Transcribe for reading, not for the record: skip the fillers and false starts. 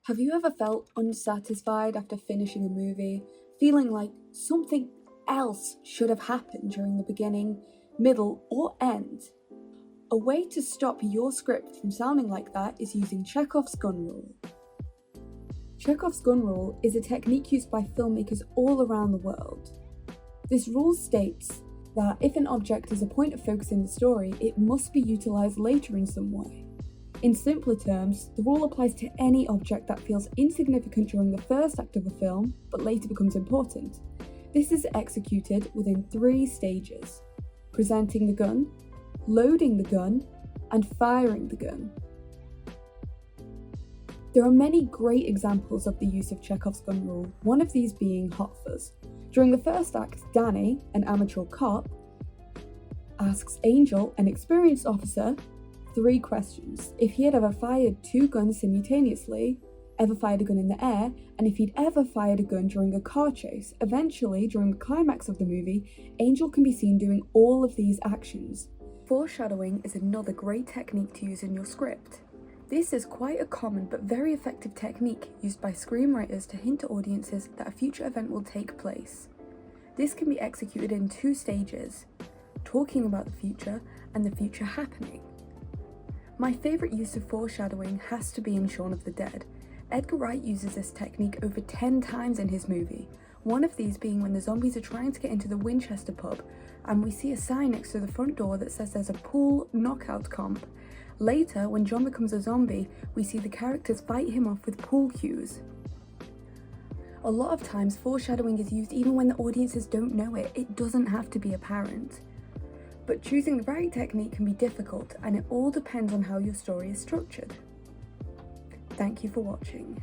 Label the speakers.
Speaker 1: Have you ever felt unsatisfied after finishing a movie, feeling like something else should have happened during the beginning, middle, or end? A way to stop your script from sounding like that is using Chekhov's gun rule. Chekhov's gun rule is a technique used by filmmakers all around the world. This rule states that if an object is a point of focus in the story, it must be utilized later in some way. In simpler terms, the rule applies to any object that feels insignificant during the first act of a film, but later becomes important. This is executed within 3 stages: presenting the gun, loading the gun, and firing the gun. There are many great examples of the use of Chekhov's gun rule, one of these being Hot Fuzz. During the first act, Danny, an amateur cop, asks Angel, an experienced officer, 3 questions: if he had ever fired 2 guns simultaneously, ever fired a gun in the air, and if he'd ever fired a gun during a car chase. Eventually, during the climax of the movie, Angel can be seen doing all of these actions. Foreshadowing is another great technique to use in your script. This is quite a common but very effective technique used by screenwriters to hint to audiences that a future event will take place. This can be executed in 2 stages: talking about the future and the future happening. My favourite use of foreshadowing has to be in Shaun of the Dead. Edgar Wright uses this technique over 10 times in his movie, one of these being when the zombies are trying to get into the Winchester pub and we see a sign next to the front door that says there's a pool knockout comp. Later, when John becomes a zombie, we see the characters fight him off with pool cues. A lot of times foreshadowing is used even when the audiences don't know it. It doesn't have to be apparent. But choosing the right technique can be difficult, and it all depends on how your story is structured. Thank you for watching.